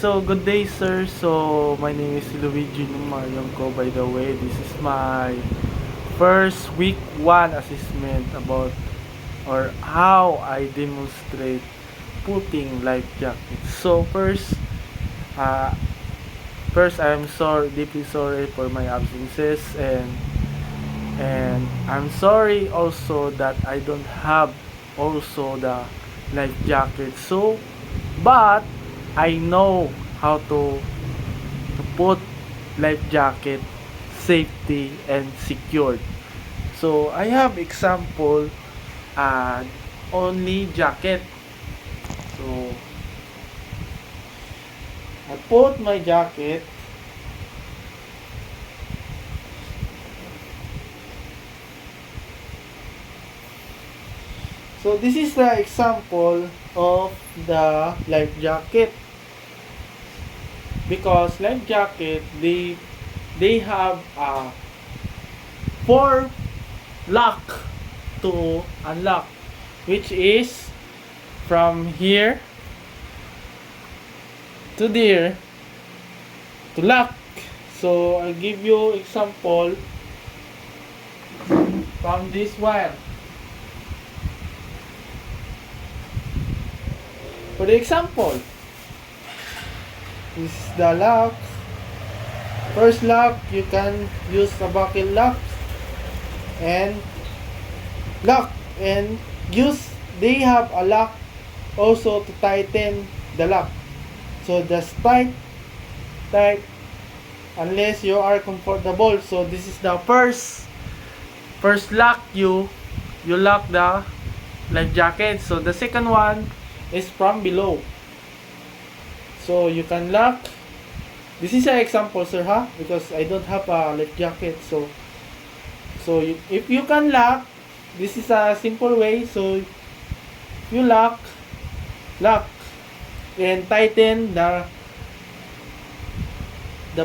So good day, sir. So my name is Luigi Numayongko. By the way, this is my first week 1 assessment about or how I demonstrate putting life jacket. So uh, first I'm sorry, deeply sorry for my absences, and I'm sorry also that I don't have also the life jacket. So, but I know how to put life jacket safety and secured. So I have example uh, only jacket. So I put my jacket. So this is the example of the life jacket, because life jacket they have a 4 lock to unlock, which is from here to there to lock. So I'll give you example from this wire. For the example, this is the lock. First lock, you can use a bucket lock and lock, and use they have a lock also to tighten the lock. So just tight unless you are comfortable. So this is the first lock, you lock the life jacket. So the second one is from below. So you can lock. This is an example, sir, because I don't have a life jacket. So if you can lock, this is a simple way. So you lock and tighten the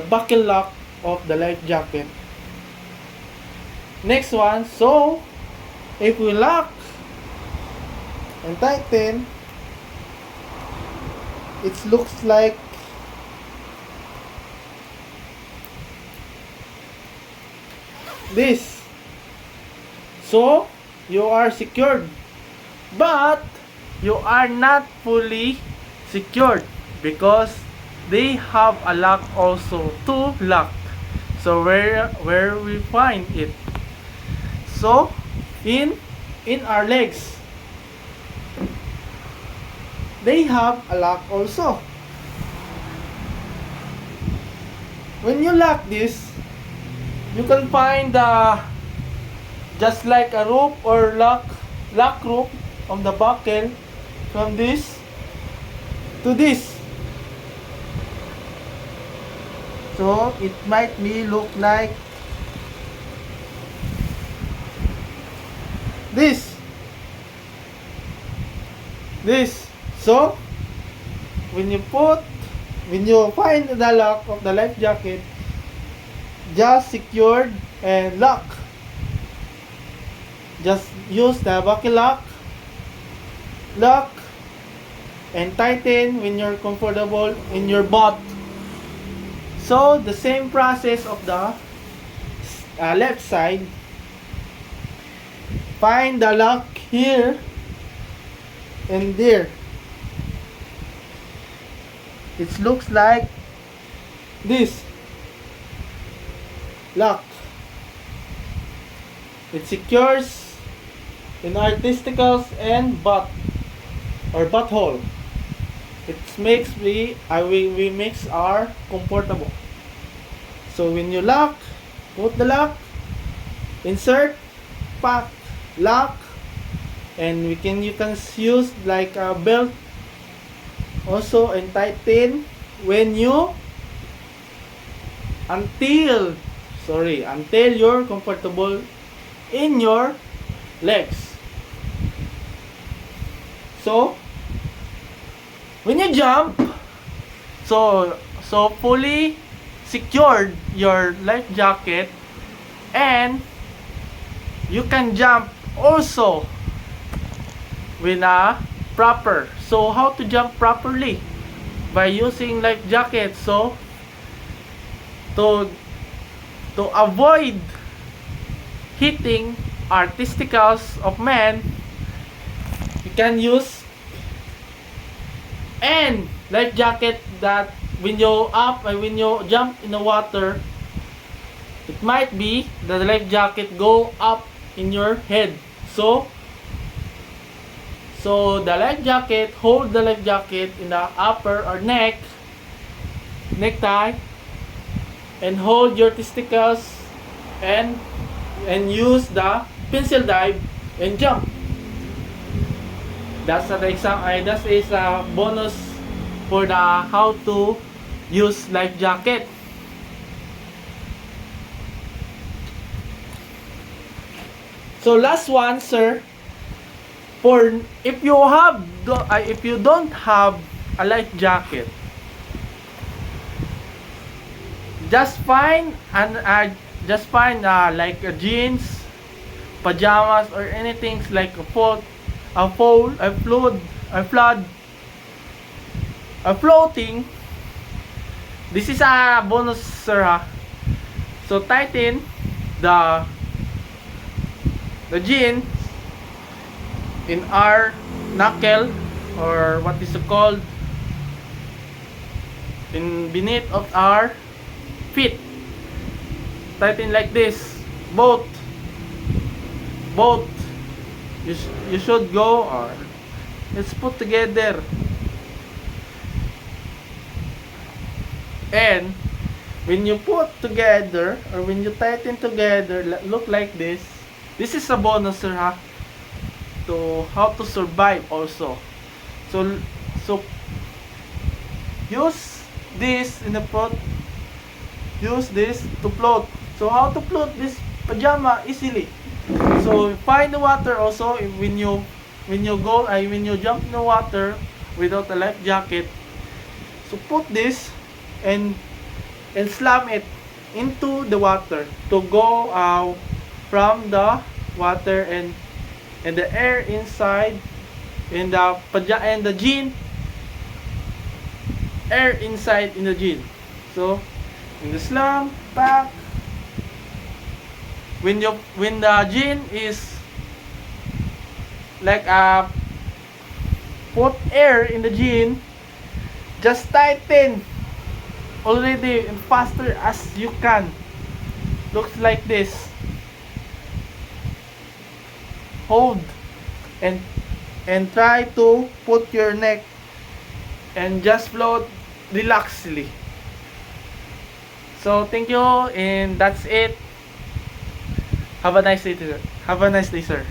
buckle lock of the life jacket. Next one, so if we lock and tighten, it looks like this. So you are secured, but you are not fully secured because they have a lock also to lock. So where we find it? So in our legs, they have a lock also. When you lock this, you can find just like a rope or lock rope on the buckle, from this to this. So it might be look like this. So when you find the lock of the life jacket, just secured and lock. Just use the buckle lock and tighten when you're comfortable in your butt. So the same process of the left side. Find the lock here and there. It looks like this lock. It secures in our testicles and butt or butthole. It makes we makes our comfortable. So when you lock, put the lock, insert, pack, lock, and you can use like a belt also, and tighten when you until you're comfortable in your legs. So when you jump, so fully secured your life jacket, and you can jump also with a proper. So how to jump properly? by using life jacket. So to avoid hitting our testicles of men, you can use and life jacket that when you jump in the water, it might be that the life jacket go up in your head. So the life jacket, hold the life jacket in the upper or necktie, and hold your testicles and use the pencil dive and jump. That is a bonus for the how to use life jacket. So last one, sir. For if you don't have a life jacket, just find like a jeans, pajamas, or anything like a floating. This is a bonus, sir, ha? So tighten the jeans in our knuckle, or what is it called, in beneath of our feet. Tighten like this, both you should go, or let's put together. And when you put together, or when you tighten together, look like this. This is a bonus, sir, ha? To how to survive also. So use this in the pot. Use this to float. So how to float this pajama easily? So find the water also when you jump in the water without a life jacket. So put this and slam it into the water to go out from the water, and the air inside, and the jean, air inside in the jean. So in the slam pack, when the jean is like put air in the jean, just tighten already and faster as you can. Looks like this. Hold and try to put your neck and just float relaxedly. So thank you, and that's it. Have a nice day, sir.